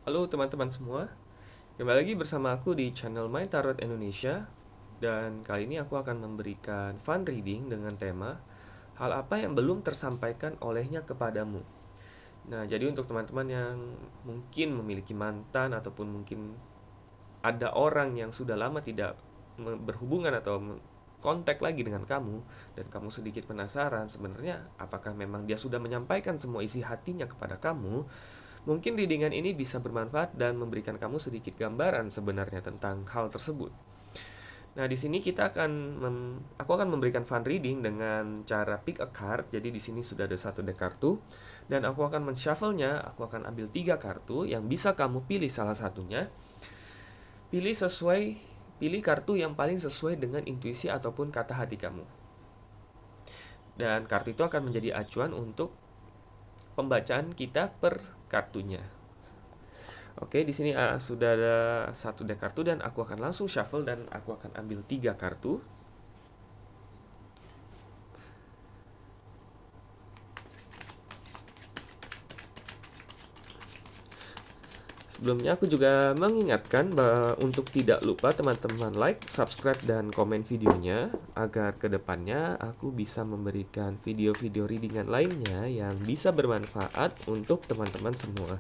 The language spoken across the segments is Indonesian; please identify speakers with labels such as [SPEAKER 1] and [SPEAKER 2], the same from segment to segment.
[SPEAKER 1] Halo teman-teman semua, kembali lagi bersama aku di channel My Tarot Indonesia. Dan kali ini aku akan memberikan fun reading dengan tema hal apa yang belum tersampaikan olehnya kepadamu. Nah, jadi untuk teman-teman yang mungkin memiliki mantan ataupun mungkin ada orang yang sudah lama tidak berhubungan atau kontak lagi dengan kamu, dan kamu sedikit penasaran sebenarnya apakah memang dia sudah menyampaikan semua isi hatinya kepada kamu. Mungkin readingan ini bisa bermanfaat dan memberikan kamu sedikit gambaran sebenarnya tentang hal tersebut. Nah, di sini aku akan memberikan fun reading dengan cara pick a card. Jadi di sini sudah ada satu deck kartu dan aku akan men-shuffle-nya. Aku akan ambil 3 kartu yang bisa kamu pilih salah satunya. Pilih sesuai Pilih kartu yang paling sesuai dengan intuisi ataupun kata hati kamu. Dan kartu itu akan menjadi acuan untuk pembacaan kita per kartunya. Oke, di sini sudah ada satu deck kartu dan aku akan langsung shuffle dan aku akan ambil 3 kartu. Sebelumnya aku juga mengingatkan bahwa untuk tidak lupa teman-teman like, subscribe, dan komen videonya agar kedepannya aku bisa memberikan video-video readingan lainnya yang bisa bermanfaat untuk teman-teman semua.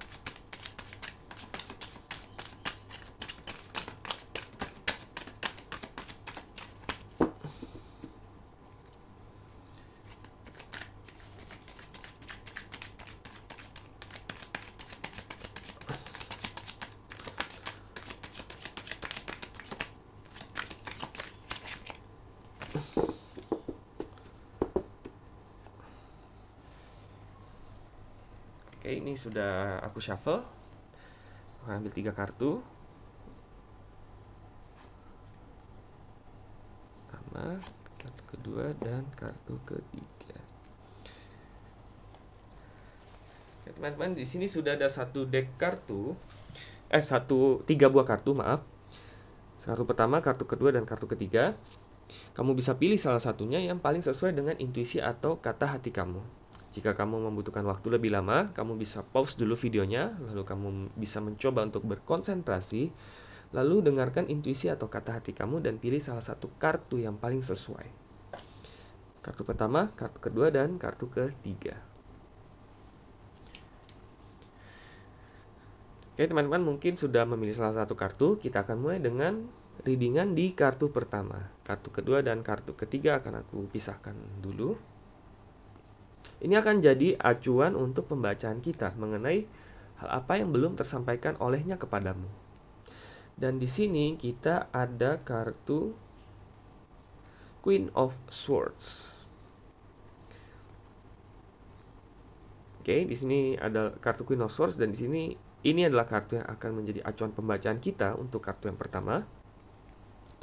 [SPEAKER 1] Oke, ini sudah aku shuffle. Aku ambil 3 kartu. Pertama, kartu kedua, dan kartu ketiga. Oke, teman-teman, di sini sudah ada satu deck kartu. Tiga buah kartu, maaf. Kartu pertama, kartu kedua, dan kartu ketiga. Kamu bisa pilih salah satunya yang paling sesuai dengan intuisi atau kata hati kamu. Jika kamu membutuhkan waktu lebih lama, kamu bisa pause dulu videonya, lalu kamu bisa mencoba untuk berkonsentrasi, lalu dengarkan intuisi atau kata hati kamu dan pilih salah satu kartu yang paling sesuai. Kartu pertama, kartu kedua, dan kartu ketiga. Oke, teman-teman mungkin sudah memilih salah satu kartu. Kita akan mulai dengan readingan di kartu pertama. Kartu kedua dan kartu ketiga akan aku pisahkan dulu. Ini akan jadi acuan untuk pembacaan kita mengenai hal apa yang belum tersampaikan olehnya kepadamu. Dan di sini kita ada kartu Queen of Swords. Oke, di sini ada kartu Queen of Swords dan di sini ini adalah kartu yang akan menjadi acuan pembacaan kita untuk kartu yang pertama.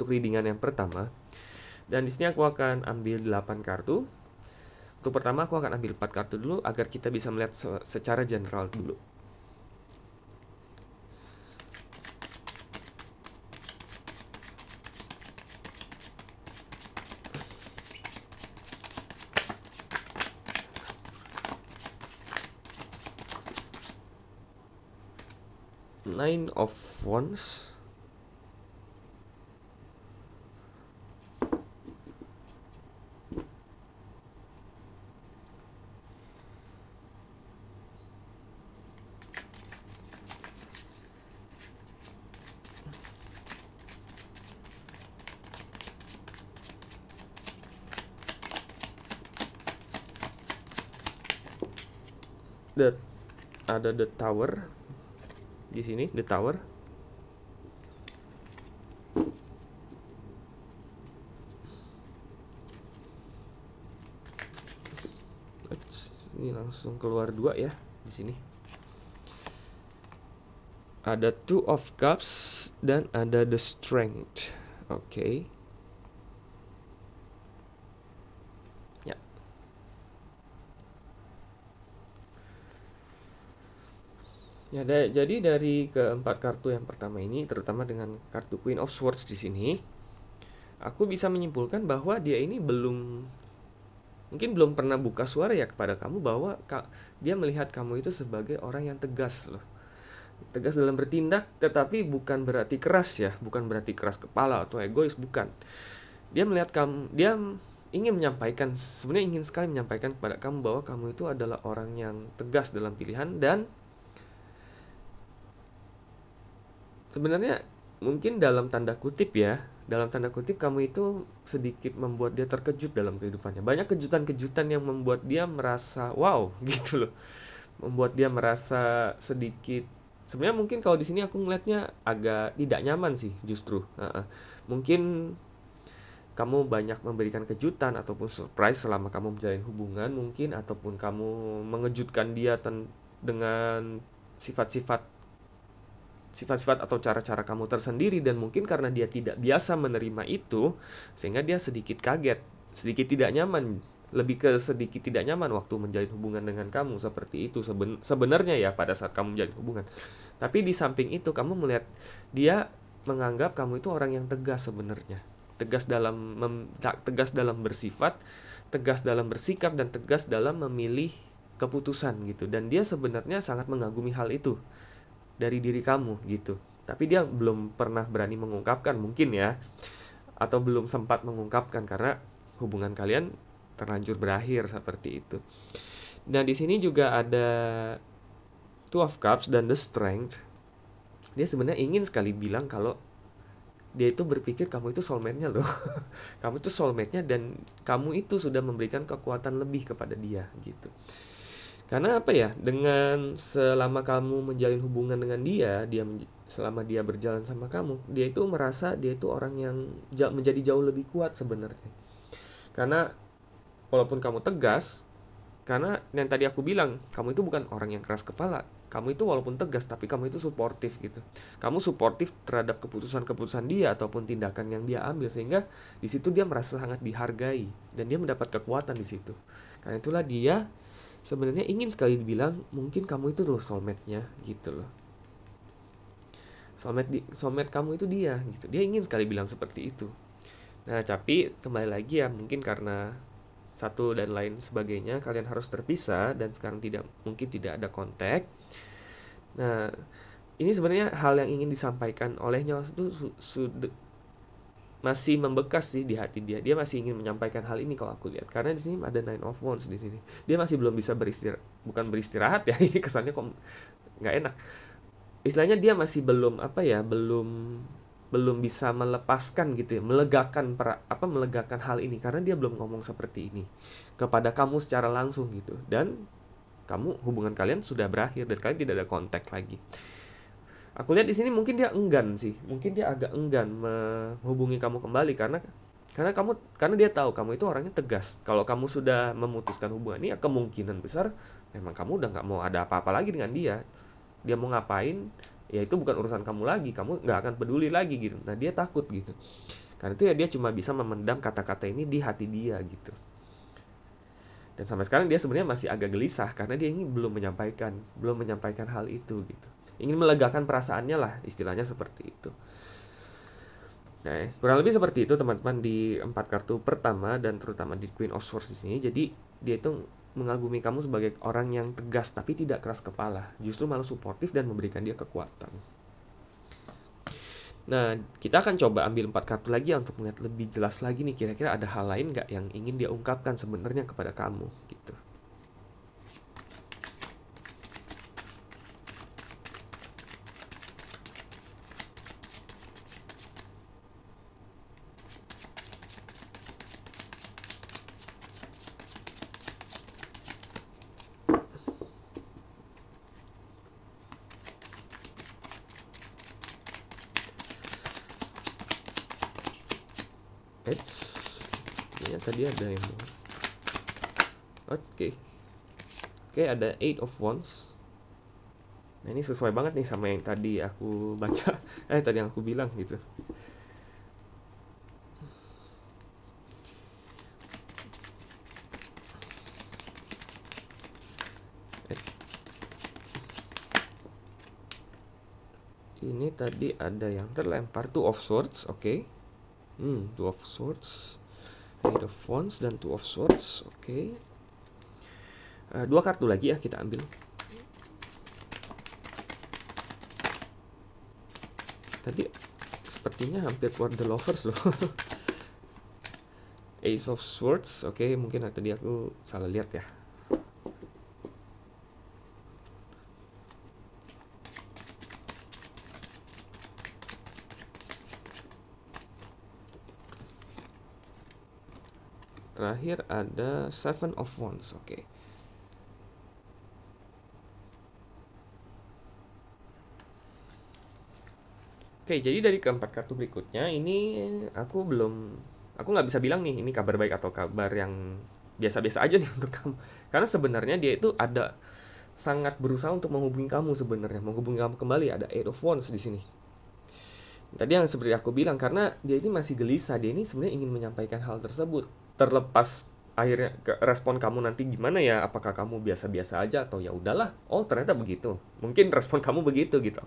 [SPEAKER 1] Untuk readingan yang pertama. Dan di sini aku akan ambil 8 kartu. Untuk pertama aku akan ambil 4 kartu dulu agar kita bisa melihat secara general dulu. Nine of Wands. Ada the Tower di sini, the Tower. Ini langsung keluar 2 ya di sini. Ada Two of Cups dan ada the Strength. Oke. Ya. Ya, jadi dari keempat kartu yang pertama ini, terutama dengan kartu Queen of Swords di sini, aku bisa menyimpulkan bahwa dia ini mungkin belum pernah buka suara ya kepada kamu bahwa dia melihat kamu itu sebagai orang yang tegas loh. Tegas dalam bertindak, tetapi bukan berarti keras ya, bukan berarti keras kepala atau egois, bukan. Dia melihat kamu, dia ingin menyampaikan, sebenarnya ingin sekali menyampaikan kepada kamu bahwa kamu itu adalah orang yang tegas dalam pilihan, dan sebenarnya mungkin dalam tanda kutip ya, dalam tanda kutip kamu itu sedikit membuat dia terkejut dalam kehidupannya. Banyak kejutan-kejutan yang membuat dia merasa wow gitu loh. Membuat dia merasa sedikit, sebenarnya mungkin kalau di sini aku ngelihatnya agak tidak nyaman sih justru. Mungkin kamu banyak memberikan kejutan ataupun surprise selama kamu menjalin hubungan mungkin, ataupun kamu mengejutkan dia dengan sifat-sifat sifat-sifat atau cara-cara kamu tersendiri, dan mungkin karena dia tidak biasa menerima itu sehingga dia sedikit kaget, sedikit tidak nyaman, lebih ke sedikit tidak nyaman waktu menjalin hubungan dengan kamu seperti itu sebenarnya ya pada saat kamu menjalin hubungan. Tapi di samping itu kamu melihat dia menganggap kamu itu orang yang tegas sebenarnya. Tegas dalam bersifat, tegas dalam bersikap, dan tegas dalam memilih keputusan gitu. Dan dia sebenarnya sangat mengagumi hal itu dari diri kamu gitu. Tapi dia belum pernah berani mengungkapkan mungkin ya, atau belum sempat mengungkapkan karena hubungan kalian terlanjur berakhir seperti itu. Nah, di sini juga ada Two of Cups dan The Strength. Dia sebenarnya ingin sekali bilang kalau dia itu berpikir kamu itu soulmate-nya loh. Kamu itu soulmate-nya, dan kamu itu sudah memberikan kekuatan lebih kepada dia gitu. Karena apa ya, dengan selama kamu menjalin hubungan dengan dia, selama dia berjalan sama kamu, dia itu merasa dia itu orang yang menjadi jauh lebih kuat sebenarnya. Karena walaupun kamu tegas, karena yang tadi aku bilang, kamu itu bukan orang yang keras kepala. Kamu itu walaupun tegas, tapi kamu itu suportif gitu. Kamu suportif terhadap keputusan-keputusan dia ataupun tindakan yang dia ambil, sehingga di situ dia merasa sangat dihargai dan dia mendapat kekuatan di situ. Karena itulah dia sebenarnya ingin sekali dibilang, mungkin kamu itu loh soulmate-nya gitu loh. Soulmate kamu itu dia gitu. Dia ingin sekali bilang seperti itu. Nah, tapi kembali lagi ya, mungkin karena satu dan lain sebagainya kalian harus terpisah dan sekarang mungkin tidak ada kontak. Nah, ini sebenarnya hal yang ingin disampaikan olehnya itu masih membekas sih di hati dia. Dia masih ingin menyampaikan hal ini kalau aku lihat. Karena di sini ada Nine of Wands di sini. Dia masih belum bisa bukan beristirahat ya. Ini kesannya kok nggak enak. Istilahnya dia masih belum apa ya, belum bisa melepaskan gitu ya, melegakan hal ini karena dia belum ngomong seperti ini kepada kamu secara langsung gitu. Dan hubungan kalian sudah berakhir dan kalian tidak ada kontak lagi. Aku lihat di sini mungkin dia enggan sih, mungkin dia agak enggan menghubungi kamu kembali karena dia tahu kamu itu orangnya tegas. Kalau kamu sudah memutuskan hubungan ini, ya kemungkinan besar memang kamu udah nggak mau ada apa-apa lagi dengan dia. Dia mau ngapain, ya itu bukan urusan kamu lagi, kamu nggak akan peduli lagi gitu. Nah, dia takut gitu. Karena itu ya dia cuma bisa memendam kata-kata ini di hati dia gitu. Dan sampai sekarang dia sebenarnya masih agak gelisah karena dia ini belum menyampaikan hal itu gitu. Ingin melegakan perasaannya lah, istilahnya seperti itu. Nah, kurang lebih seperti itu teman-teman di 4 kartu pertama dan terutama di Queen of Swords di sini. Jadi dia itu mengagumi kamu sebagai orang yang tegas tapi tidak keras kepala, justru malah suportif dan memberikan dia kekuatan. Nah, kita akan coba ambil 4 kartu lagi untuk melihat lebih jelas lagi nih, kira-kira ada hal lain nggak yang ingin dia ungkapkan sebenarnya kepada kamu gitu. Kayaknya tadi ada yang Oke, ada Eight of Wands. Nah, ini sesuai banget nih sama yang tadi aku baca, tadi yang aku bilang gitu. Ini tadi ada yang terlempar, Two of Swords, oke. Two of Swords, Eight of Wands dan Two of Swords, oke. 2 kartu lagi ya kita ambil. Tadi sepertinya hampir keluar The Lovers loh. Ace of Swords. Oke, mungkin tadi aku salah lihat ya. Terakhir ada Seven of Wands. Oke. Oke, jadi dari keempat kartu berikutnya ini aku nggak bisa bilang nih ini kabar baik atau kabar yang biasa-biasa aja nih untuk kamu. Karena sebenarnya dia itu ada sangat berusaha untuk menghubungi kamu sebenarnya, menghubungi kamu kembali. Ada Eight of Wands di sini. Tadi yang seperti aku bilang, karena dia ini masih gelisah, dia ini sebenarnya ingin menyampaikan hal tersebut. Terlepas akhirnya respon kamu nanti gimana ya, apakah kamu biasa-biasa aja atau ya udahlah, oh ternyata begitu. Mungkin respon kamu begitu gitu.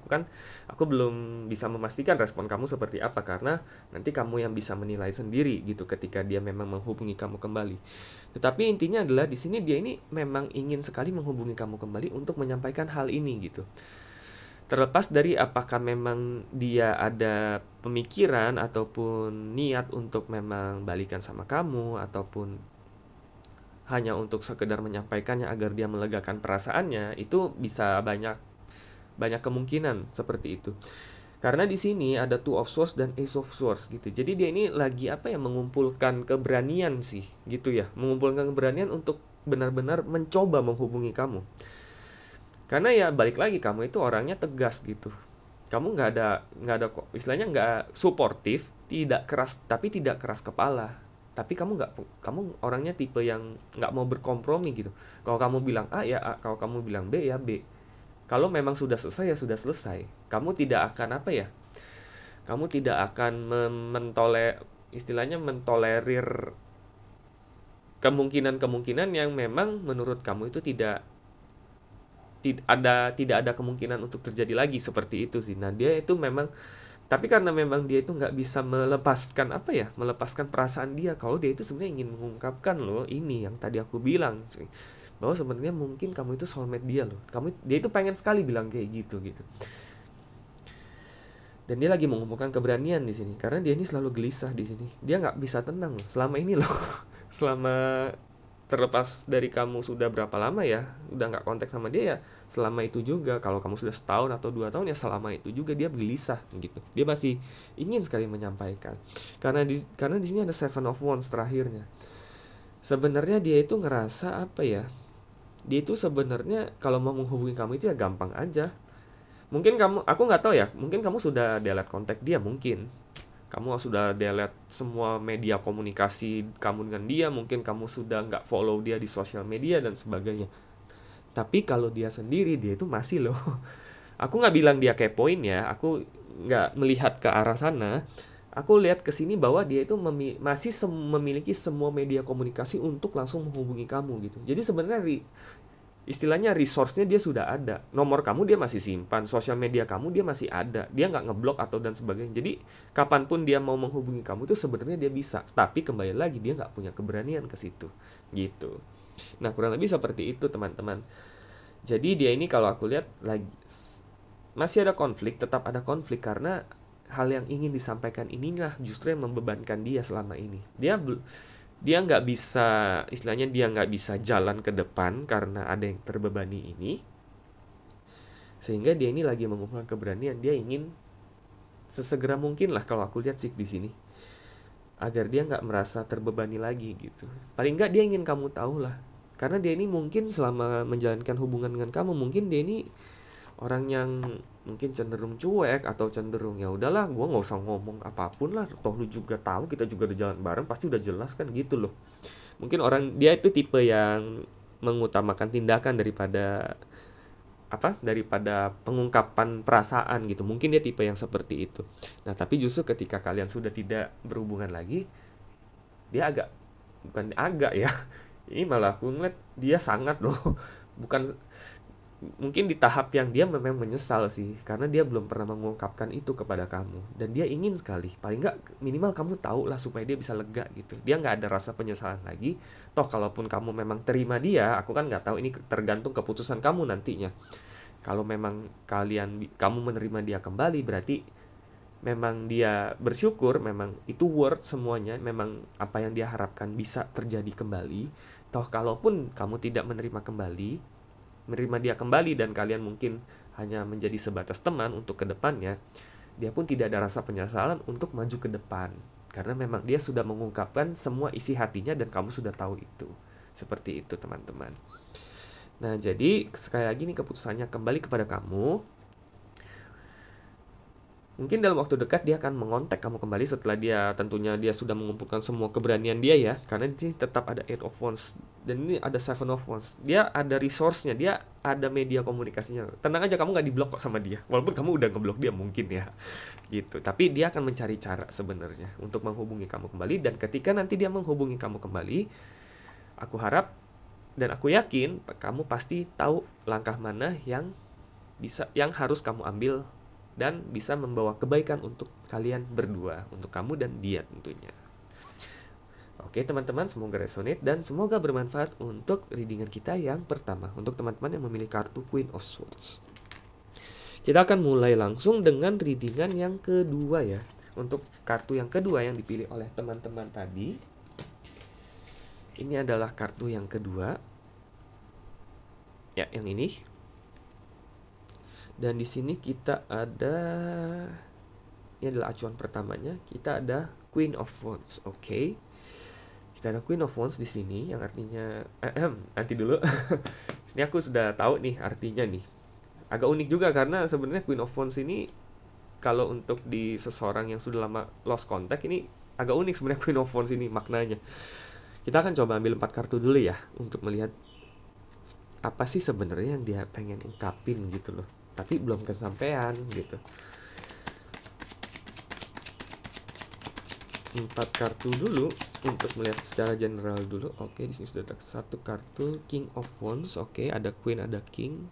[SPEAKER 1] Aku belum bisa memastikan respon kamu seperti apa karena nanti kamu yang bisa menilai sendiri gitu ketika dia memang menghubungi kamu kembali. Tetapi intinya adalah di sini dia ini memang ingin sekali menghubungi kamu kembali untuk menyampaikan hal ini gitu. Terlepas dari apakah memang dia ada pemikiran ataupun niat untuk memang balikan sama kamu ataupun hanya untuk sekedar menyampaikannya agar dia melegakan perasaannya, itu bisa banyak banyak kemungkinan seperti itu. Karena di sini ada Two of Swords dan Ace of Swords gitu. Jadi dia ini lagi apa ya, mengumpulkan keberanian sih gitu ya. Mengumpulkan keberanian untuk benar-benar mencoba menghubungi kamu. Karena ya balik lagi, kamu itu orangnya tegas gitu. Kamu nggak ada kok istilahnya, nggak suportif, tidak keras, tapi tidak keras kepala. Tapi kamu orangnya tipe yang nggak mau berkompromi gitu. Kalau kamu bilang A ya A, kalau kamu bilang B ya B. Kalau memang sudah selesai ya sudah selesai. Kamu tidak akan apa ya? Kamu tidak akan istilahnya mentolerir kemungkinan-kemungkinan yang memang menurut kamu itu tidak ada kemungkinan untuk terjadi lagi seperti itu sih. Nah, dia itu memang, tapi karena memang dia itu nggak bisa melepaskan apa ya, melepaskan perasaan dia kalau dia itu sebenarnya ingin mengungkapkan loh ini yang tadi aku bilang sih, bahwa sebenarnya mungkin kamu itu soulmate dia loh. Dia itu pengen sekali bilang kayak gitu gitu. Dan dia lagi mengumpulkan keberanian di sini karena dia ini selalu gelisah di sini. Dia nggak bisa tenang loh selama ini loh. Selama terlepas dari kamu sudah berapa lama ya udah nggak kontak sama dia ya, selama itu juga. Kalau kamu sudah setahun atau 2 tahun ya selama itu juga dia gelisah gitu. Dia masih ingin sekali menyampaikan karena di sini ada Seven of Wands terakhirnya. Sebenarnya dia itu ngerasa apa ya, dia itu sebenarnya kalau mau menghubungi kamu itu ya gampang aja. Mungkin aku nggak tahu ya, mungkin kamu sudah delete kontak dia, mungkin kamu sudah delete semua media komunikasi kamu dengan dia, mungkin kamu sudah nggak follow dia di sosial media dan sebagainya. Tapi kalau dia sendiri, dia itu masih loh. Aku nggak bilang dia kepoin ya, aku nggak melihat ke arah sana. Aku lihat ke sini bahwa dia itu masih memiliki semua media komunikasi untuk langsung menghubungi kamu gitu. Jadi sebenarnya istilahnya resource-nya dia sudah ada. Nomor kamu dia masih simpan, sosial media kamu dia masih ada. Dia nggak ngeblok atau dan sebagainya. Jadi kapanpun dia mau menghubungi kamu itu sebenarnya dia bisa. Tapi kembali lagi dia nggak punya keberanian ke situ. Gitu. Nah, kurang lebih seperti itu teman-teman. Jadi dia ini kalau aku lihat lagi masih ada konflik, tetap ada konflik karena hal yang ingin disampaikan inilah justru yang membebankan dia selama ini. Dia nggak bisa, istilahnya dia nggak bisa jalan ke depan karena ada yang terbebani ini, sehingga dia ini lagi mengumpulkan keberanian. Dia ingin sesegera mungkin lah kalau aku lihat sih di sini, agar dia nggak merasa terbebani lagi gitu. Paling nggak dia ingin kamu tahu lah, karena dia ini mungkin selama menjalankan hubungan dengan kamu, mungkin dia ini orang yang mungkin cenderung cuek atau cenderung ya udahlah gue nggak usah ngomong apapun lah, toh lu juga tahu kita juga udah jalan bareng pasti udah jelas kan gitu loh. Mungkin orang dia itu tipe yang mengutamakan tindakan daripada pengungkapan perasaan gitu. Mungkin dia tipe yang seperti itu. Nah, tapi justru ketika kalian sudah tidak berhubungan lagi, dia bukan agak ya. Ini malah aku ngeliat dia sangat loh. Bukan, mungkin di tahap yang dia memang menyesal sih karena dia belum pernah mengungkapkan itu kepada kamu dan dia ingin sekali, paling nggak minimal kamu tahu lah supaya dia bisa lega gitu, dia nggak ada rasa penyesalan lagi. Toh kalaupun kamu memang terima dia, aku kan nggak tahu, ini tergantung keputusan kamu nantinya. Kalau memang kamu menerima dia kembali, berarti memang dia bersyukur, memang itu worth semuanya, memang apa yang dia harapkan bisa terjadi kembali. Toh kalaupun kamu tidak menerima dia kembali dan kalian mungkin hanya menjadi sebatas teman untuk kedepannya, dia pun tidak ada rasa penyesalan untuk maju ke depan. Karena memang dia sudah mengungkapkan semua isi hatinya dan kamu sudah tahu itu. Seperti itu teman-teman. Nah jadi sekali lagi nih keputusannya kembali kepada kamu. Mungkin dalam waktu dekat dia akan mengontak kamu kembali setelah tentunya dia sudah mengumpulkan semua keberanian dia ya. Karena di sini tetap ada Eight of Wands dan ini ada Seven of Wands. Dia ada resource-nya, dia ada media komunikasinya. Tenang aja, kamu nggak diblok kok sama dia. Walaupun kamu udah ngeblok dia mungkin ya. Gitu. Tapi dia akan mencari cara sebenarnya untuk menghubungi kamu kembali, dan ketika nanti dia menghubungi kamu kembali, aku harap dan aku yakin kamu pasti tahu langkah mana yang harus kamu ambil dan bisa membawa kebaikan untuk kalian berdua, untuk kamu dan dia tentunya. Oke teman-teman, semoga resonate dan semoga bermanfaat untuk readingan kita yang pertama, untuk teman-teman yang memilih kartu Queen of Swords. Kita akan mulai langsung dengan readingan yang kedua ya. Untuk kartu yang kedua yang dipilih oleh teman-teman tadi, ini adalah kartu yang kedua. Ya, yang ini. Dan di sini kita ada, ini adalah acuan pertamanya, kita ada Queen of Wands. Oke. Kita ada Queen of Wands di sini yang artinya nanti dulu. Sini aku sudah tahu nih artinya nih. Agak unik juga karena sebenarnya Queen of Wands ini kalau untuk di seseorang yang sudah lama lost contact ini agak unik sebenarnya Queen of Wands ini maknanya. Kita akan coba ambil 4 kartu dulu ya untuk melihat apa sih sebenarnya yang dia pengen ungkapin gitu loh. Tapi belum kesampaian gitu. 4 kartu dulu untuk melihat secara general dulu. Oke, di sini sudah ada satu kartu King of Wands. Oke, ada Queen, ada King.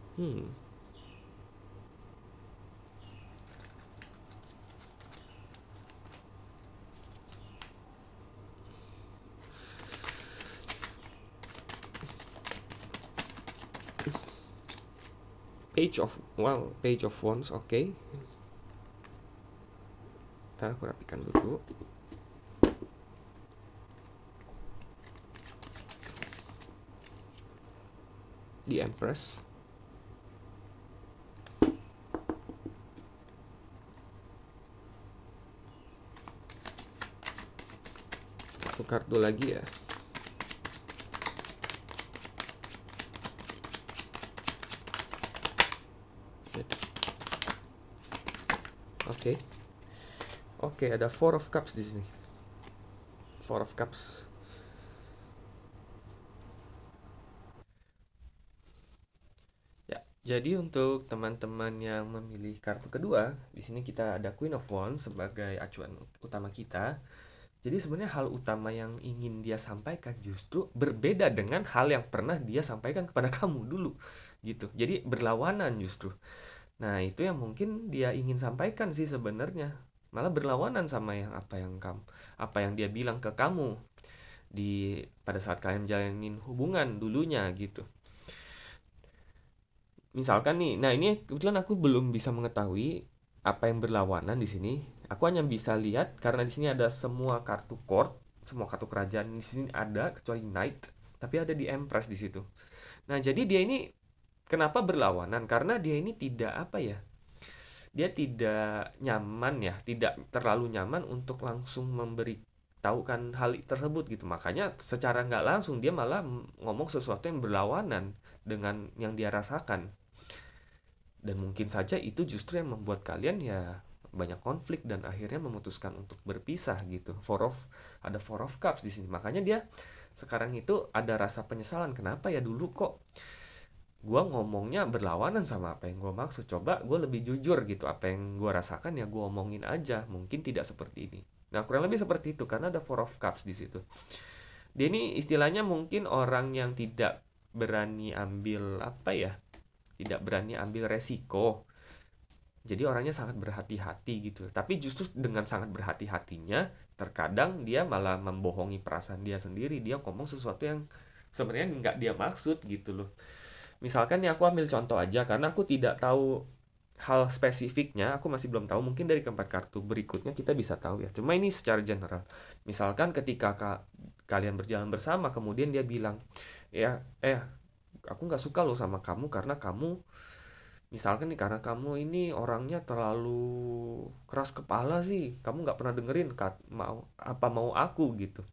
[SPEAKER 1] Page of Wands. Oke. Kita aku rapikan dulu. The Empress. Satu kartu lagi ya. Oke. Oke, ada Four of Cups di sini. Four of Cups. Ya, jadi untuk teman-teman yang memilih kartu kedua, di sini kita ada Queen of Wands sebagai acuan utama kita. Jadi sebenarnya hal utama yang ingin dia sampaikan justru berbeda dengan hal yang pernah dia sampaikan kepada kamu dulu, gitu. Jadi berlawanan justru. Nah, itu yang mungkin dia ingin sampaikan sih sebenarnya. Malah berlawanan sama apa yang dia bilang ke kamu pada saat kalian jalanin hubungan dulunya gitu. Misalkan nih, nah ini kebetulan aku belum bisa mengetahui apa yang berlawanan di sini. Aku hanya bisa lihat karena di sini ada semua kartu court, semua kartu kerajaan di sini ada kecuali knight, tapi ada di empress di situ. Nah, jadi dia ini kenapa berlawanan? Karena dia ini tidak apa ya? Dia tidak nyaman ya, tidak terlalu nyaman untuk langsung memberitahukan hal tersebut gitu. Makanya secara nggak langsung dia malah ngomong sesuatu yang berlawanan dengan yang dia rasakan. Dan mungkin saja itu justru yang membuat kalian ya banyak konflik dan akhirnya memutuskan untuk berpisah gitu. Ada Four of Cups di sini. Makanya dia sekarang itu ada rasa penyesalan. Kenapa ya dulu kok gue ngomongnya berlawanan sama apa yang gue maksud. Coba gue lebih jujur gitu. Apa yang gue rasakan ya gue omongin aja. Mungkin tidak seperti ini. Nah, kurang lebih seperti itu karena ada Four of Cups di situ. Dia ini istilahnya mungkin orang yang tidak berani ambil apa ya? Tidak berani ambil resiko. Jadi orangnya sangat berhati-hati gitu. Tapi justru dengan sangat berhati-hatinya, terkadang dia malah membohongi perasaan dia sendiri. Dia ngomong sesuatu yang sebenarnya nggak dia maksud gitu loh. Misalkan nih aku ambil contoh aja, karena aku tidak tahu hal spesifiknya aku masih belum tahu. Mungkin dari keempat kartu berikutnya kita bisa tahu ya. Cuma ini secara general. Misalkan ketika kalian berjalan bersama, kemudian dia bilang, ya, aku nggak suka loh sama kamu karena kamu, misalkan nih, karena kamu ini orangnya terlalu keras kepala sih. Kamu nggak pernah dengerin mau aku gitu.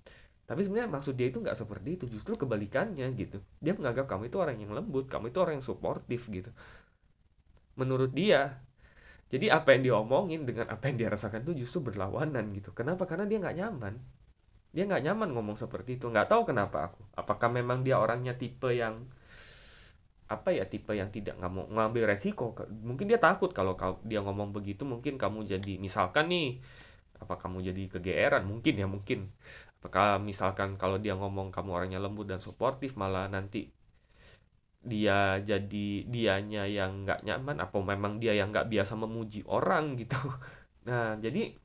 [SPEAKER 1] Tapi sebenarnya maksud dia itu nggak seperti itu. Justru kebalikannya gitu. Dia menganggap kamu itu orang yang lembut, kamu itu orang yang suportif gitu. Menurut dia. Jadi apa yang dia omongin dengan apa yang dia rasakan itu justru berlawanan gitu. Kenapa? Karena dia nggak nyaman. Dia nggak nyaman ngomong seperti itu. Nggak tahu kenapa aku. Apakah memang dia orangnya tipe yang apa ya, tipe yang tidak nggak mau ngambil resiko. Mungkin dia takut kalau dia ngomong begitu, mungkin kamu jadi, misalkan nih, apa kamu jadi kegeeran, mungkin ya, mungkin. Apakah misalkan kalau dia ngomong kamu orangnya lembut dan suportif, malah nanti dia jadi dianya yang nggak nyaman, apa memang dia yang nggak biasa memuji orang gitu. Nah, jadi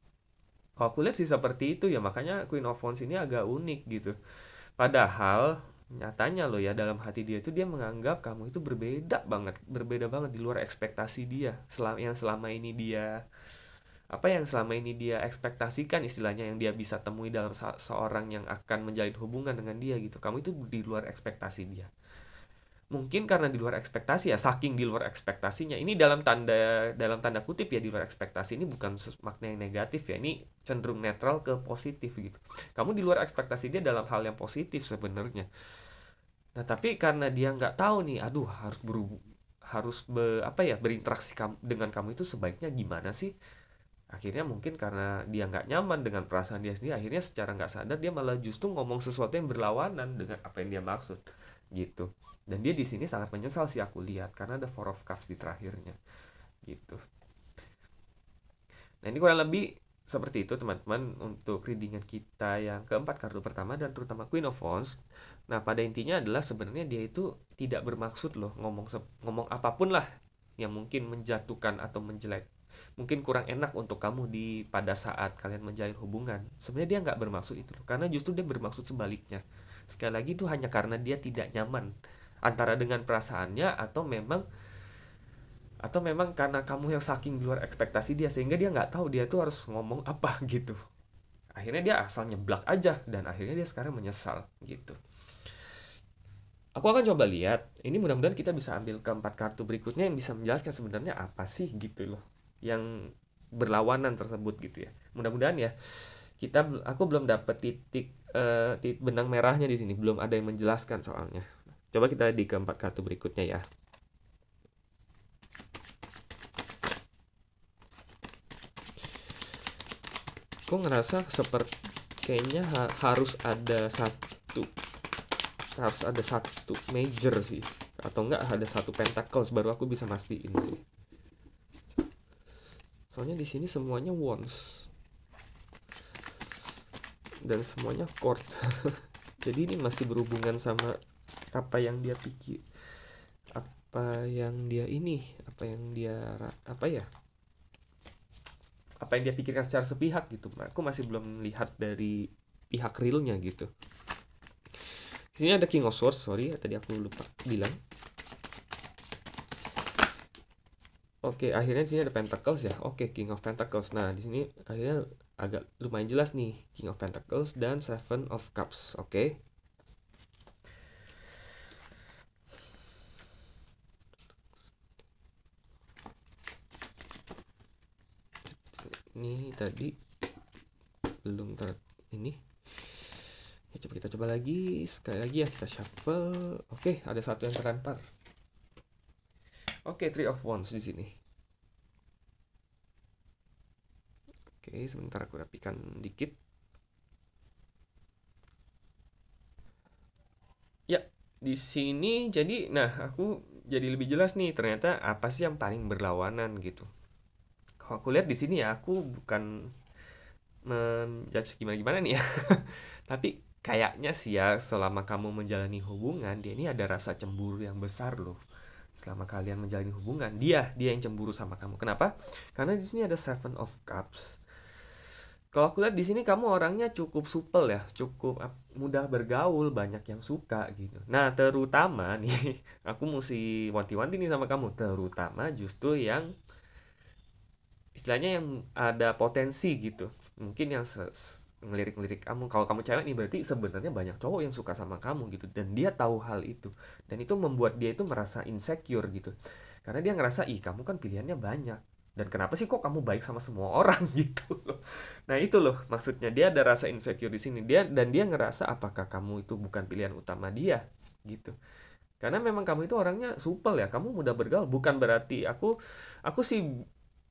[SPEAKER 1] kalau aku lihat sih seperti itu ya, makanya Queen of Wands ini agak unik gitu. Padahal nyatanya loh ya, dalam hati dia itu dia menganggap kamu itu berbeda banget di luar ekspektasi dia. Selama ini dia, apa yang selama ini dia ekspektasikan, istilahnya yang dia bisa temui dalam seorang yang akan menjalin hubungan dengan dia gitu. Kamu itu di luar ekspektasi dia. Mungkin karena di luar ekspektasi ya, saking di luar ekspektasinya. Ini dalam tanda kutip ya, di luar ekspektasi ini bukan makna yang negatif ya. Ini cenderung netral ke positif gitu. Kamu di luar ekspektasi dia dalam hal yang positif sebenarnya. Nah, tapi karena dia nggak tahu nih, aduh, apa ya, berinteraksi dengan kamu itu sebaiknya gimana sih? Akhirnya mungkin karena dia nggak nyaman dengan perasaan dia sendiri, akhirnya secara nggak sadar dia malah justru ngomong sesuatu yang berlawanan dengan apa yang dia maksud gitu. Dan dia di sini sangat menyesal sih aku lihat, karena ada Four of Cups di terakhirnya gitu. Nah, ini kurang lebih seperti itu teman-teman untuk readingan kita yang keempat, kartu pertama dan terutama Queen of Wands. Nah, pada intinya adalah sebenarnya dia itu tidak bermaksud loh ngomong apapun lah yang mungkin menjatuhkan atau menjelek, mungkin kurang enak untuk kamu pada saat kalian menjalin hubungan. Sebenarnya dia nggak bermaksud itu loh, karena justru dia bermaksud sebaliknya. Sekali lagi itu hanya karena dia tidak nyaman antara dengan perasaannya, atau memang karena kamu yang saking di luar ekspektasi dia, sehingga dia nggak tahu dia tuh harus ngomong apa gitu. Akhirnya dia asal nyeblak aja, dan akhirnya dia sekarang menyesal gitu. Aku akan coba lihat. Ini mudah-mudahan kita bisa ambil keempat kartu berikutnya yang bisa menjelaskan sebenarnya apa sih gitu loh, yang berlawanan tersebut gitu ya. Mudah-mudahan ya. Aku belum dapat benang merahnya di sini. Belum ada yang menjelaskan soalnya. Coba kita lihat di keempat kartu berikutnya ya. Aku ngerasa seperti kayaknya harus ada satu major sih, atau enggak ada satu pentacles baru aku bisa mastiin sih. Soalnya di sini semuanya wands dan semuanya court. Jadi ini masih berhubungan sama apa yang dia pikir, apa yang dia ini, apa yang dia apa ya? Apa yang dia pikirkan secara sepihak gitu. Aku masih belum lihat dari pihak realnya gitu. Di sini ada King of Swords, sorry tadi aku lupa bilang. Oke, akhirnya di sini ada Pentacles ya. Oke, King of Pentacles. Nah, di sini akhirnya agak lumayan jelas nih, King of Pentacles dan Seven of Cups. Oke. Ini tadi belum ini. Ya, kita coba lagi, sekali lagi ya, kita shuffle. Oke, ada satu yang terlempar. Oke, Three of Wands di sini. Oke, sebentar aku rapikan dikit. Ya, di sini jadi, nah, aku jadi lebih jelas nih, ternyata apa sih yang paling berlawanan gitu. Kalau aku lihat di sini ya, aku bukan menjudge gimana-gimana nih ya. Tapi kayaknya sih ya, selama kamu menjalani hubungan, dia ini ada rasa cemburu yang besar loh. Selama kalian menjalani hubungan, dia yang cemburu sama kamu. Kenapa? Karena di sini ada Seven of Cups. Kalau aku lihat di sini kamu orangnya cukup supel ya, cukup mudah bergaul, banyak yang suka gitu. Nah, terutama nih, aku mesti wanti-wanti nih sama kamu, terutama justru yang istilahnya yang ada potensi gitu. Mungkin yang ngelirik-ngelirik kamu. Kalau kamu cewek nih berarti sebenarnya banyak cowok yang suka sama kamu gitu, dan dia tahu hal itu. Dan itu membuat dia itu merasa insecure gitu. Karena dia ngerasa, ih kamu kan pilihannya banyak. Dan kenapa sih kok kamu baik sama semua orang gitu loh. Nah, itu loh maksudnya, dia ada rasa insecure di sini. Dia ngerasa apakah kamu itu bukan pilihan utama dia gitu. Karena memang kamu itu orangnya supel ya, kamu mudah bergaul. Bukan berarti aku sih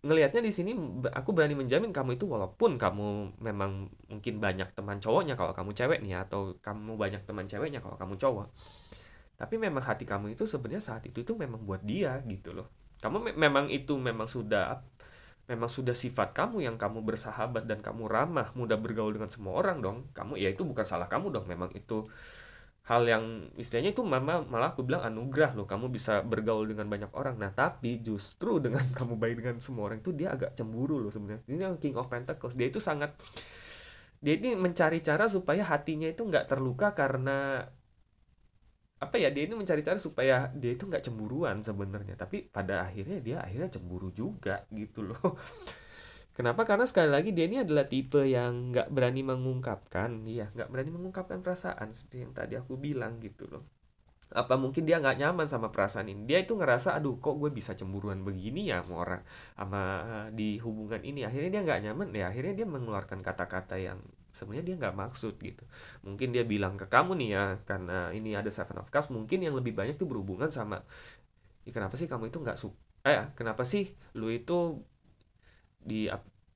[SPEAKER 1] ngelihatnya di sini, aku berani menjamin kamu itu walaupun kamu memang mungkin banyak teman cowoknya kalau kamu cewek nih ya, atau kamu banyak teman ceweknya kalau kamu cowok. Tapi memang hati kamu itu sebenarnya saat itu memang buat dia gitu loh. Kamu memang itu memang sudah sifat kamu yang kamu bersahabat dan kamu ramah, mudah bergaul dengan semua orang dong. Kamu ya itu bukan salah kamu dong, memang itu hal yang istilahnya itu malah aku bilang anugerah loh, kamu bisa bergaul dengan banyak orang. Nah, tapi justru dengan kamu baik dengan semua orang itu dia agak cemburu loh sebenarnya. Ini yang King of Pentacles, dia ini mencari cara supaya hatinya itu nggak terluka, karena apa ya, dia ini mencari cara supaya dia itu nggak cemburuan sebenarnya, tapi pada akhirnya dia akhirnya cemburu juga gitu loh. Kenapa? Karena sekali lagi dia ini adalah tipe yang nggak berani mengungkapkan perasaan seperti yang tadi aku bilang gitu loh. Apa mungkin dia nggak nyaman sama perasaan ini? Dia itu ngerasa, aduh kok gue bisa cemburuan begini ya sama orang, sama di hubungan ini. Akhirnya dia nggak nyaman, ya akhirnya dia mengeluarkan kata-kata yang sebenarnya dia nggak maksud gitu. Mungkin dia bilang ke kamu nih ya, karena ini ada Seven of Cups, mungkin yang lebih banyak tuh berhubungan sama, kenapa sih kamu itu nggak suka, kenapa sih lu itu di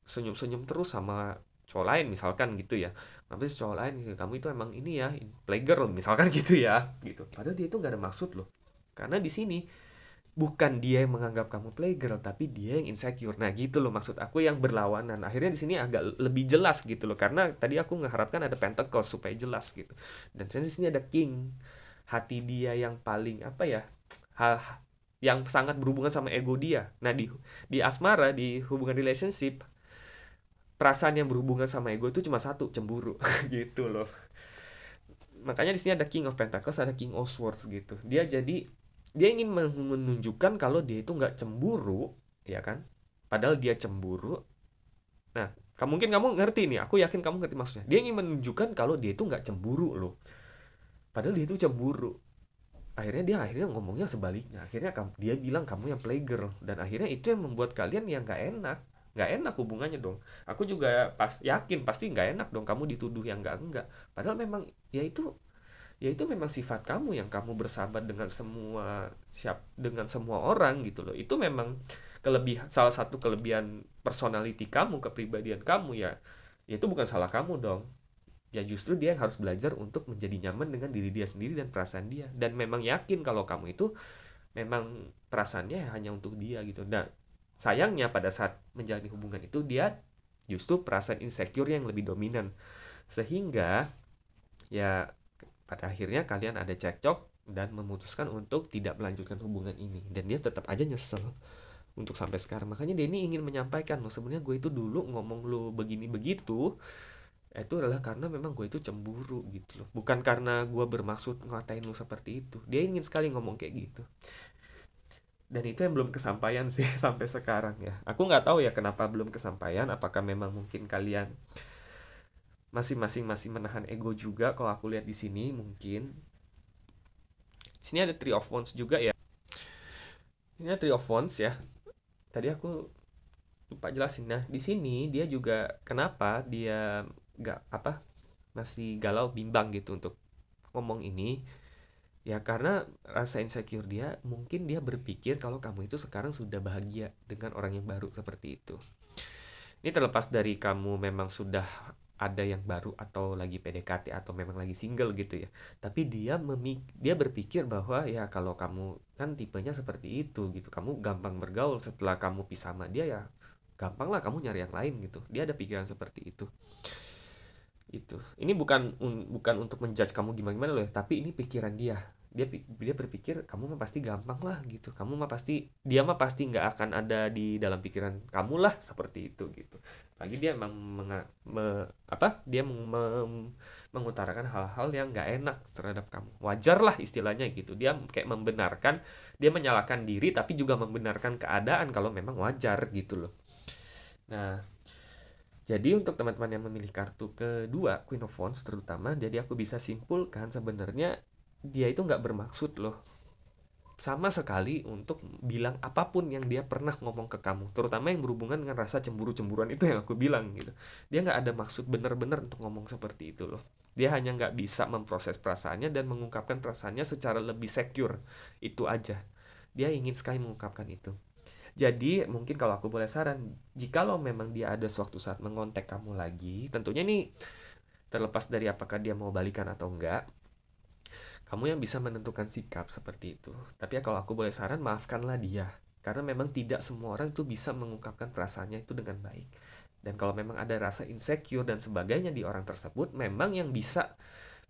[SPEAKER 1] senyum-senyum terus sama cowok lain misalkan gitu ya. Tapi cowok lain, kamu itu emang ini ya playgirl misalkan gitu ya gitu. Padahal dia itu nggak ada maksud loh. Karena di sini bukan dia yang menganggap kamu playgirl, tapi dia yang insecure. Nah gitu loh maksud aku, yang berlawanan. Akhirnya di sini agak lebih jelas gitu loh. Karena tadi aku mengharapkan ada Pentacles supaya jelas gitu. Dan di sini ada King. Hati dia yang paling apa ya? Hal yang sangat berhubungan sama ego dia. Nah, di asmara, di hubungan relationship, perasaan yang berhubungan sama ego itu cuma satu, cemburu gitu loh. Makanya di sini ada King of Pentacles, ada King of Swords gitu. Dia ingin menunjukkan kalau dia itu nggak cemburu, ya kan? Padahal dia cemburu. Nah, mungkin kamu ngerti nih, aku yakin kamu ngerti maksudnya. Dia ingin menunjukkan kalau dia itu nggak cemburu loh. Padahal dia itu cemburu. Akhirnya ngomongnya sebaliknya. Akhirnya dia bilang kamu yang playgirl, dan akhirnya itu yang membuat kalian yang nggak enak hubungannya dong. Aku juga yakin pasti nggak enak dong kamu dituduh yang nggak. Padahal memang ya itu memang sifat kamu, yang kamu bersahabat dengan semua orang gitu loh. Itu memang salah satu kelebihan personality kamu, kepribadian kamu ya. Ya itu bukan salah kamu dong. Ya justru dia yang harus belajar untuk menjadi nyaman dengan diri dia sendiri dan perasaan dia, dan memang yakin kalau kamu itu memang perasaannya hanya untuk dia gitu. Nah, sayangnya pada saat menjalani hubungan itu dia justru perasaan insecure yang lebih dominan, sehingga ya pada akhirnya kalian ada cekcok dan memutuskan untuk tidak melanjutkan hubungan ini, dan dia tetap aja nyesel untuk sampai sekarang. Makanya dia ini ingin menyampaikan loh, sebenarnya gue itu dulu ngomong lo begini begitu, itu adalah karena memang gue itu cemburu gitu loh, bukan karena gue bermaksud ngatain lu seperti itu. Dia ingin sekali ngomong kayak gitu, dan itu yang belum kesampaian sih sampai sekarang ya. Aku nggak tahu ya kenapa belum kesampaian, apakah memang mungkin kalian masing-masing masih menahan ego juga. Kalau aku lihat di sini mungkin di sini ada Three of Wands juga ya. Ini ada Three of Wands ya, tadi aku lupa jelasin. Nah, di sini dia juga kenapa dia nggak masih galau bimbang gitu untuk ngomong ini, ya karena rasa insecure dia, mungkin dia berpikir kalau kamu itu sekarang sudah bahagia dengan orang yang baru seperti itu. Ini terlepas dari kamu memang sudah ada yang baru atau lagi PDKT atau memang lagi single gitu ya. Tapi dia berpikir bahwa ya kalau kamu kan tipenya seperti itu gitu, kamu gampang bergaul, setelah kamu pisah sama dia ya gampang lah kamu nyari yang lain gitu. Dia ada pikiran seperti itu. Ini bukan untuk menjudge kamu gimana loh, tapi ini pikiran dia. Dia berpikir kamu mah pasti gampang lah gitu, dia mah pasti nggak akan ada di dalam pikiran kamu lah seperti itu gitu. Lagi dia emang mengutarakan hal-hal yang nggak enak terhadap kamu, wajar lah istilahnya gitu. Dia kayak dia menyalahkan diri tapi juga membenarkan keadaan kalau memang wajar gitu loh. Nah, jadi untuk teman-teman yang memilih kartu kedua, Queen of Wands terutama, jadi aku bisa simpulkan sebenarnya dia itu nggak bermaksud loh sama sekali untuk bilang apapun yang dia pernah ngomong ke kamu, terutama yang berhubungan dengan rasa cemburu-cemburuan itu yang aku bilang gitu. Dia nggak ada maksud bener-bener untuk ngomong seperti itu loh. Dia hanya nggak bisa memproses perasaannya dan mengungkapkan perasaannya secara lebih secure. Itu aja. Dia ingin sekali mengungkapkan itu. Jadi mungkin kalau aku boleh saran, jika lo memang dia ada suatu saat mengontak kamu lagi, tentunya ini terlepas dari apakah dia mau balikan atau enggak, kamu yang bisa menentukan sikap seperti itu. Tapi ya kalau aku boleh saran, maafkanlah dia. Karena memang tidak semua orang itu bisa mengungkapkan perasaannya itu dengan baik. Dan kalau memang ada rasa insecure dan sebagainya di orang tersebut, memang yang bisa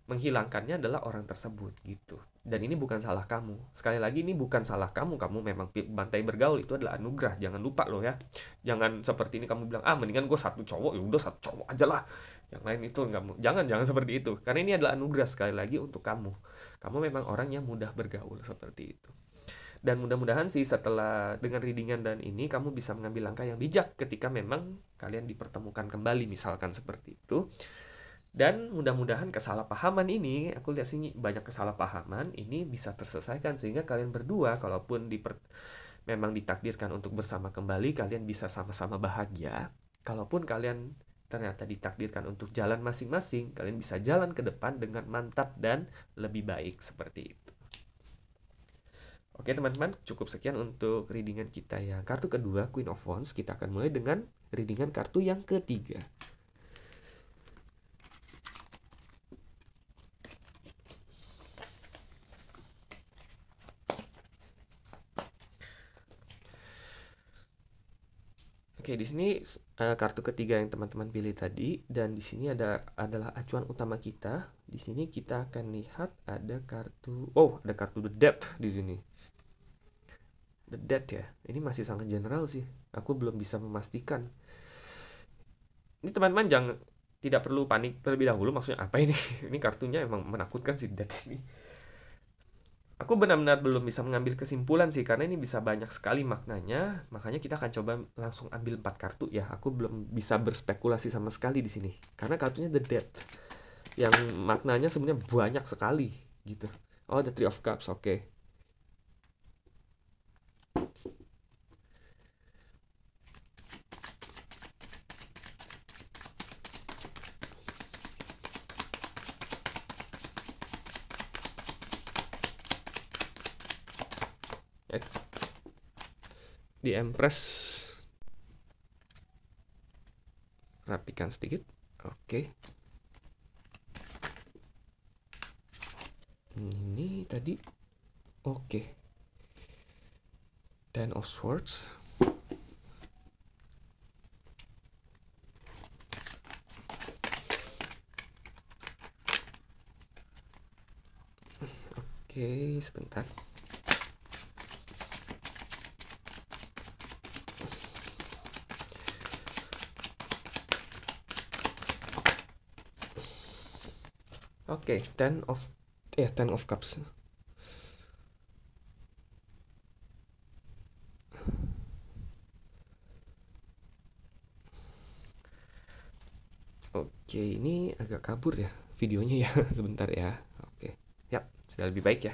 [SPEAKER 1] menghilangkannya adalah orang tersebut gitu. Dan ini bukan salah kamu. Sekali lagi ini bukan salah kamu. Kamu memang bantai bergaul itu adalah anugerah. Jangan lupa loh ya. Jangan seperti ini kamu bilang, ah mendingan gue satu cowok, ya udah satu cowok aja lah. Yang lain itu nggak mau. Jangan seperti itu. Karena ini adalah anugerah sekali lagi untuk kamu. Kamu memang orang yang mudah bergaul seperti itu. Dan mudah-mudahan sih setelah dengan readingan dan ini kamu bisa mengambil langkah yang bijak ketika memang kalian dipertemukan kembali misalkan seperti itu. Dan mudah-mudahan kesalahpahaman ini, aku lihat sih banyak kesalahpahaman, ini bisa terselesaikan sehingga kalian berdua kalaupun memang ditakdirkan untuk bersama kembali, kalian bisa sama-sama bahagia. Kalaupun kalian ternyata ditakdirkan untuk jalan masing-masing, kalian bisa jalan ke depan dengan mantap dan lebih baik seperti itu. Oke teman-teman, cukup sekian untuk readingan kita ya. Kartu kedua, Queen of Wands, kita akan mulai dengan readingan kartu yang ketiga. Oke, di sini kartu ketiga yang teman-teman pilih tadi, dan di sini adalah acuan utama kita. Di sini kita akan lihat ada kartu The Death di sini. The Death ya. Ini masih sangat general sih. Aku belum bisa memastikan. Ini teman-teman jangan tidak perlu panik terlebih dahulu. Maksudnya apa ini? Ini kartunya emang menakutkan sih Death ini. Aku benar-benar belum bisa mengambil kesimpulan sih karena ini bisa banyak sekali maknanya. Makanya kita akan coba langsung ambil 4 kartu ya. Aku belum bisa berspekulasi sama sekali di sini karena kartunya The Death yang maknanya sebenarnya banyak sekali gitu. Oh, the Three of Cups. Oke. Di Empress rapikan sedikit. Oke. Ini tadi oke. Ten of Swords. Oke, sebentar. Oke, Ten of Cups. Oke, ini agak kabur ya videonya ya. Sebentar ya. Oke. Yap, sudah lebih baik ya.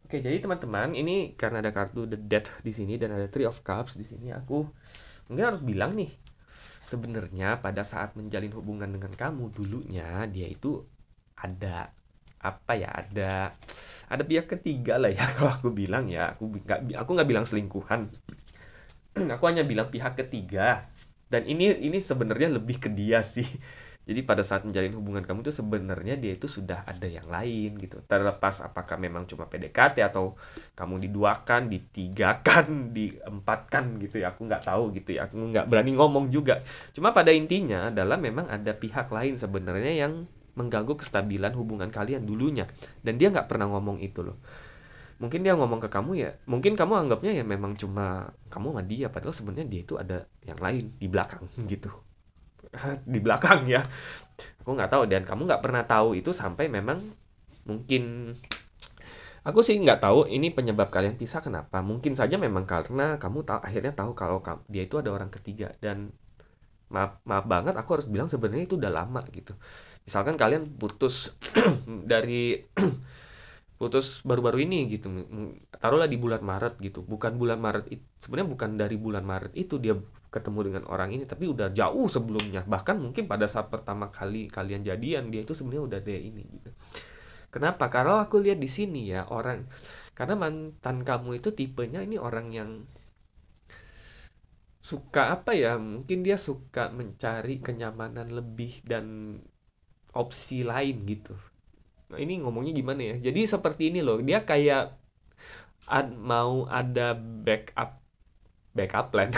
[SPEAKER 1] Oke, jadi teman-teman, ini karena ada kartu The Death di sini dan ada Three of Cups di sini, aku mungkin harus bilang nih, sebenarnya pada saat menjalin hubungan dengan kamu dulunya, dia itu ada apa ya? Ada pihak ketiga lah ya kalau aku bilang ya. Aku nggak bilang selingkuhan. Aku hanya bilang pihak ketiga. Dan ini sebenarnya lebih ke dia sih. Jadi pada saat menjalin hubungan kamu tuh sebenarnya dia itu sudah ada yang lain gitu. Terlepas apakah memang cuma PDKT atau kamu diduakan, ditigakan, diempatkan gitu ya. Aku nggak tahu gitu ya. Aku nggak berani ngomong juga. Cuma pada intinya adalah memang ada pihak lain sebenarnya yang mengganggu kestabilan hubungan kalian dulunya. Dan dia nggak pernah ngomong itu loh. Mungkin dia ngomong ke kamu ya, mungkin kamu anggapnya ya memang cuma kamu sama dia, padahal sebenarnya dia itu ada yang lain di belakang gitu. Di belakang ya. Aku nggak tahu dan kamu nggak pernah tahu itu sampai memang mungkin aku sih nggak tahu ini penyebab kalian pisah kenapa. Mungkin saja memang karena kamu tahu akhirnya tahu kalau dia itu ada orang ketiga dan maaf banget aku harus bilang sebenarnya itu udah lama gitu. Misalkan kalian putus dari putus baru-baru ini gitu, taruhlah di bulan Maret gitu, bukan bulan Maret itu sebenarnya, bukan dari bulan Maret itu dia ketemu dengan orang ini, tapi udah jauh sebelumnya, bahkan mungkin pada saat pertama kali kalian jadian dia itu sebenarnya udah ada ini gitu. Kenapa? Kalau aku lihat di sini ya orang, karena mantan kamu itu tipenya ini orang yang suka apa ya, mungkin dia suka mencari kenyamanan lebih dan opsi lain gitu. Nah, ini ngomongnya gimana ya? Jadi seperti ini loh, dia kayak mau ada backup plan.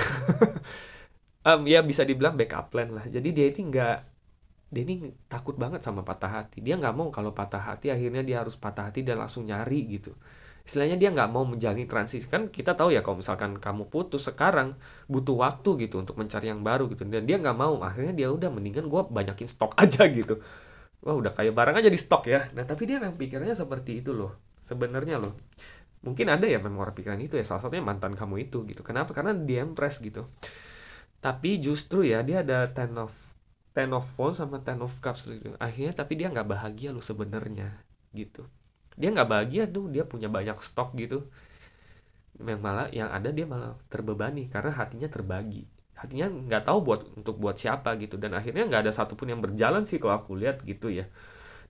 [SPEAKER 1] Ya bisa dibilang backup plan lah. Jadi dia ini takut banget sama patah hati. Dia nggak mau kalau patah hati akhirnya dia harus patah hati dan langsung nyari gitu. Istilahnya dia nggak mau menjalani transisi. Kan kita tahu ya kalau misalkan kamu putus sekarang butuh waktu gitu untuk mencari yang baru gitu. Dan dia nggak mau. Akhirnya dia udah mendingan gue banyakin stok aja gitu. Wah udah kayak barang aja di stok ya. Nah tapi dia memang pikirnya seperti itu loh. Sebenarnya loh. Mungkin ada ya memang orang pikiran itu ya. Salah satunya mantan kamu itu gitu. Kenapa? Karena dia impress gitu. Tapi justru ya dia ada ten of Wands sama ten of Cups gitu. Akhirnya tapi dia nggak bahagia loh sebenarnya gitu. Dia nggak bahagia tuh, dia punya banyak stok gitu. Yang malah yang ada dia malah terbebani karena hatinya terbagi. Hatinya nggak tahu buat siapa gitu. Dan akhirnya nggak ada satupun yang berjalan sih kalau aku lihat gitu ya.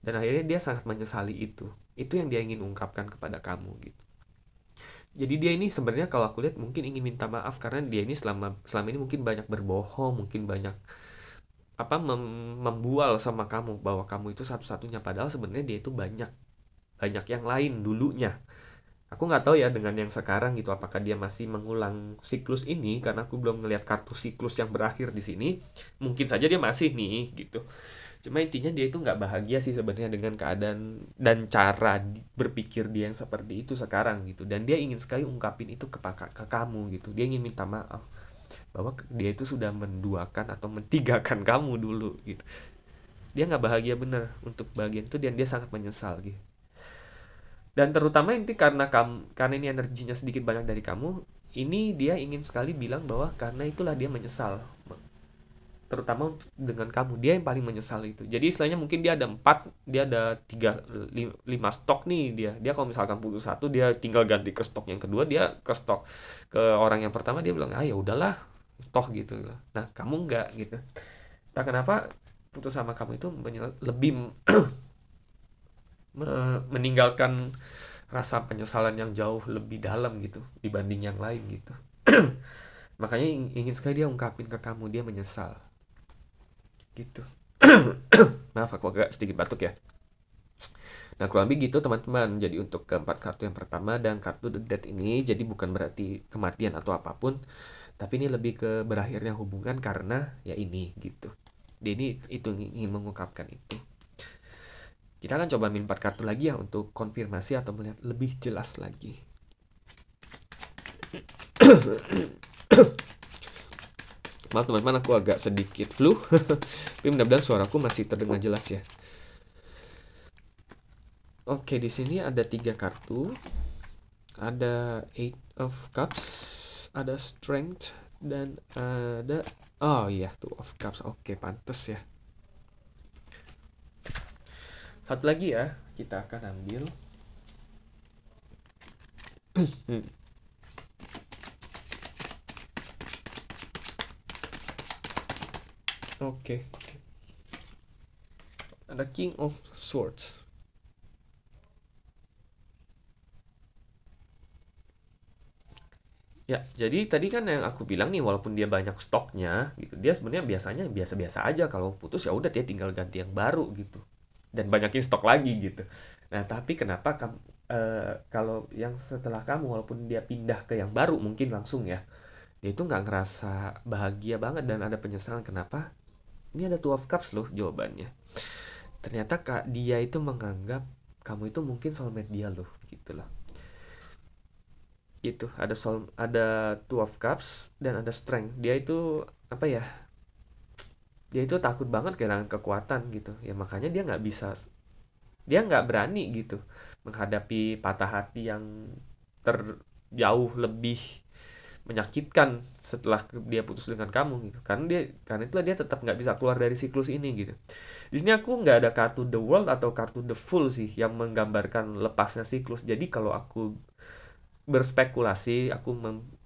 [SPEAKER 1] Dan akhirnya dia sangat menyesali itu. Itu yang dia ingin ungkapkan kepada kamu gitu. Jadi dia ini sebenarnya kalau aku lihat mungkin ingin minta maaf karena dia ini selama selama ini mungkin banyak berbohong, mungkin banyak membual sama kamu bahwa kamu itu satu-satunya, padahal sebenarnya dia itu banyak banyak yang lain dulunya. Aku nggak tahu ya dengan yang sekarang gitu apakah dia masih mengulang siklus ini karena aku belum ngelihat kartu siklus yang berakhir di sini. Mungkin saja dia masih nih gitu. Cuma intinya dia itu nggak bahagia sih sebenarnya dengan keadaan dan cara berpikir dia yang seperti itu sekarang gitu. Dan dia ingin sekali ungkapin itu ke kamu gitu. Dia ingin minta maaf bahwa dia itu sudah menduakan atau mentigakan kamu dulu gitu. Dia nggak bahagia bener untuk bagian itu dan dia sangat menyesal gitu. Dan terutama ini karena ini energinya sedikit banyak dari kamu, ini dia ingin sekali bilang bahwa karena itulah dia menyesal, terutama dengan kamu, dia yang paling menyesal itu. Jadi istilahnya mungkin dia ada 4, dia ada 5 stok nih, dia kalau misalkan putus satu dia tinggal ganti ke stok yang kedua, dia ke stok ke orang yang pertama dia bilang ah ya udahlah toh gitu. Nah kamu enggak gitu, tak kenapa putus sama kamu itu lebih meninggalkan rasa penyesalan yang jauh lebih dalam gitu dibanding yang lain gitu. Makanya ingin sekali dia ungkapin ke kamu dia menyesal gitu. Maaf aku agak sedikit batuk ya. Nah kurang lebih gitu teman-teman. Jadi untuk keempat kartu yang pertama dan kartu The Death ini jadi bukan berarti kematian atau apapun, tapi ini lebih ke berakhirnya hubungan karena ya ini gitu. Dia ini itu ingin mengungkapkan itu. Kita akan coba ambil 4 kartu lagi ya untuk konfirmasi atau melihat lebih jelas lagi. Maaf teman-teman, aku agak sedikit flu. Tapi mudah-mudahan suaraku masih terdengar jelas ya. Oke, di sini ada 3 kartu. Ada Eight of Cups, ada Strength, dan ada oh iya, Two of Cups. Oke, pantes ya. Satu lagi ya, kita akan ambil. Oke. Ada King of Swords. Ya, jadi tadi kan yang aku bilang nih walaupun dia banyak stoknya gitu, dia sebenarnya biasanya biasa-biasa aja kalau putus ya udah dia tinggal ganti yang baru gitu. Dan banyakin stok lagi gitu. Nah, tapi kenapa kalau yang setelah kamu walaupun dia pindah ke yang baru mungkin langsung ya, dia itu nggak ngerasa bahagia banget dan ada penyesalan kenapa? Ini ada Two of Cups loh jawabannya. Ternyata Kak dia itu menganggap kamu itu mungkin soulmate dia loh gitu loh. Gitu, ada Two of Cups dan ada Strength. Dia itu apa ya? Dia itu takut banget kehilangan kekuatan gitu. Ya makanya dia nggak berani gitu menghadapi patah hati yang terjauh lebih menyakitkan setelah dia putus dengan kamu gitu. Karena itulah dia tetap nggak bisa keluar dari siklus ini gitu. Di sini aku nggak ada kartu The World atau kartu The Fool sih yang menggambarkan lepasnya siklus. Jadi kalau aku berspekulasi,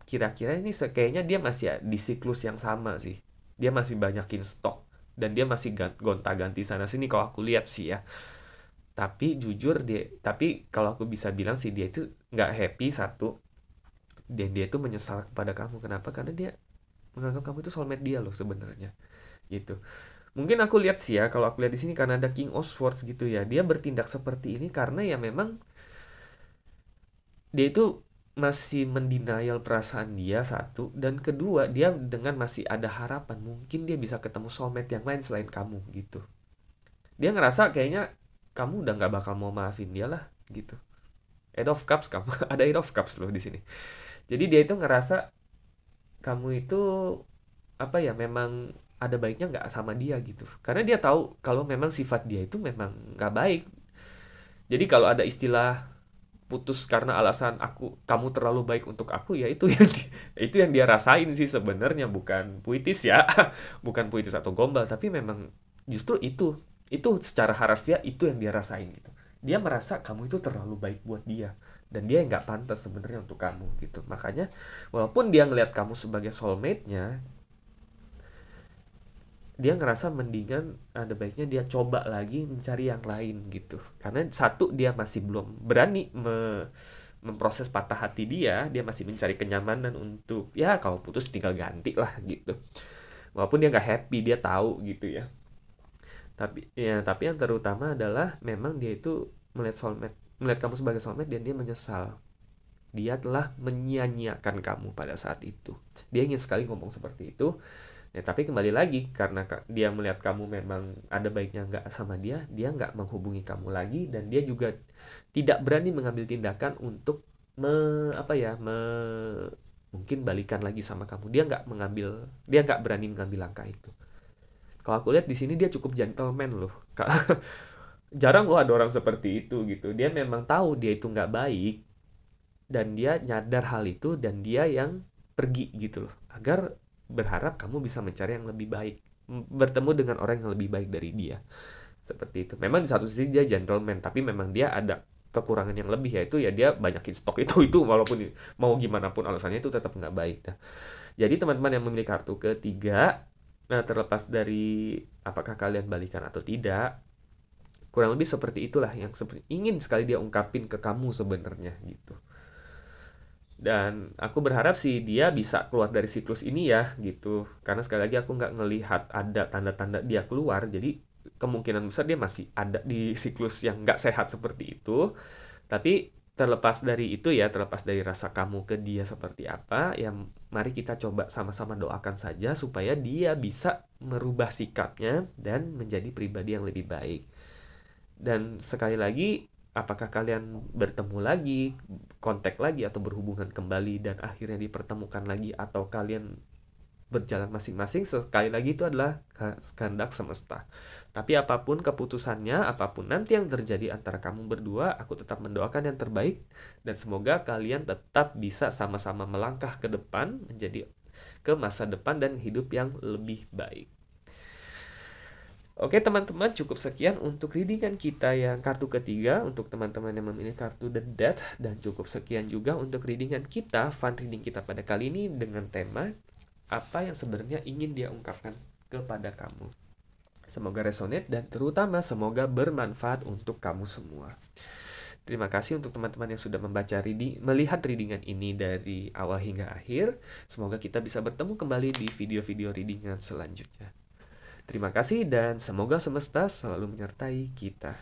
[SPEAKER 1] kira-kira ini kayaknya dia masih di siklus yang sama sih. Dia masih banyakin stok dan dia masih gonta-ganti sana sini kalau aku lihat sih ya. Tapi kalau aku bisa bilang sih dia itu nggak happy satu, dan dia itu menyesal kepada kamu. Kenapa? Karena dia menganggap kamu itu soulmate dia loh sebenarnya gitu. Mungkin aku lihat sih ya, kalau aku lihat di sini karena ada King of Swords gitu ya, dia bertindak seperti ini karena ya memang dia itu masih mendenial perasaan dia satu, dan kedua dia dengan masih ada harapan mungkin dia bisa ketemu soulmate yang lain selain kamu gitu. Dia ngerasa kayaknya kamu udah nggak bakal mau maafin dia lah gitu. Eight of Cups kamu ada Eight of Cups loh di sini. Jadi dia itu ngerasa kamu itu apa ya, memang ada baiknya nggak sama dia gitu. Karena dia tahu kalau memang sifat dia itu memang nggak baik. Jadi kalau ada istilah putus karena alasan kamu terlalu baik untuk aku, ya itu yang itu yang dia rasain sih sebenarnya, bukan puitis ya. Bukan puitis atau gombal, tapi memang justru itu secara harfiah itu yang dia rasain gitu. Dia merasa kamu itu terlalu baik buat dia dan dia nggak pantas sebenarnya untuk kamu gitu. Makanya walaupun dia ngelihat kamu sebagai soulmate-nya, dia ngerasa mendingan ada baiknya dia coba lagi mencari yang lain gitu. Karena satu, dia masih belum berani memproses patah hati dia masih mencari kenyamanan untuk ya kalau putus tinggal ganti lah gitu. Walaupun dia nggak happy, dia tahu gitu ya. Tapi yang terutama adalah memang dia itu melihat kamu sebagai soulmate, dan dia menyesal. Dia telah menyia-nyiakan kamu pada saat itu. Dia ingin sekali ngomong seperti itu. Ya, tapi kembali lagi, karena dia melihat kamu memang ada baiknya nggak sama dia nggak menghubungi kamu lagi, dan dia juga tidak berani mengambil tindakan untuk mungkin balikan lagi sama kamu. Dia nggak berani mengambil langkah itu. Kalau aku lihat di sini dia cukup gentleman loh. Jarang loh ada orang seperti itu gitu. Dia memang tahu dia itu nggak baik, dan dia nyadar hal itu, dan dia yang pergi gitu loh, agar berharap kamu bisa mencari yang lebih baik, bertemu dengan orang yang lebih baik dari dia. Seperti itu. Memang di satu sisi dia gentleman, tapi memang dia ada kekurangan yang lebih, yaitu ya dia banyakin stok itu walaupun mau gimana pun alasannya itu tetap nggak baik. Nah, jadi teman-teman yang memilih kartu ketiga, nah terlepas dari apakah kalian balikan atau tidak, kurang lebih seperti itulah yang ingin sekali dia ungkapin ke kamu sebenarnya gitu. Dan aku berharap sih dia bisa keluar dari siklus ini ya gitu. Karena sekali lagi aku nggak ngelihat ada tanda-tanda dia keluar. Jadi kemungkinan besar dia masih ada di siklus yang nggak sehat seperti itu. Tapi terlepas dari rasa kamu ke dia seperti apa, ya mari kita coba sama-sama doakan saja supaya dia bisa merubah sikapnya dan menjadi pribadi yang lebih baik. Dan sekali lagi, apakah kalian bertemu lagi, kontak lagi, atau berhubungan kembali dan akhirnya dipertemukan lagi, atau kalian berjalan masing-masing, sekali lagi itu adalah kehendak semesta. Tapi apapun keputusannya, apapun nanti yang terjadi antara kamu berdua, aku tetap mendoakan yang terbaik, dan semoga kalian tetap bisa sama-sama melangkah ke depan, ke masa depan dan hidup yang lebih baik. Oke teman-teman, cukup sekian untuk readingan kita yang kartu ketiga untuk teman-teman yang memilih kartu The Death, dan cukup sekian juga untuk readingan kita, fun reading kita pada kali ini dengan tema apa yang sebenarnya ingin dia ungkapkan kepada kamu. Semoga resonate dan terutama semoga bermanfaat untuk kamu semua. Terima kasih untuk teman-teman yang sudah melihat readingan ini dari awal hingga akhir. Semoga kita bisa bertemu kembali di video-video readingan selanjutnya. Terima kasih dan semoga semesta selalu menyertai kita.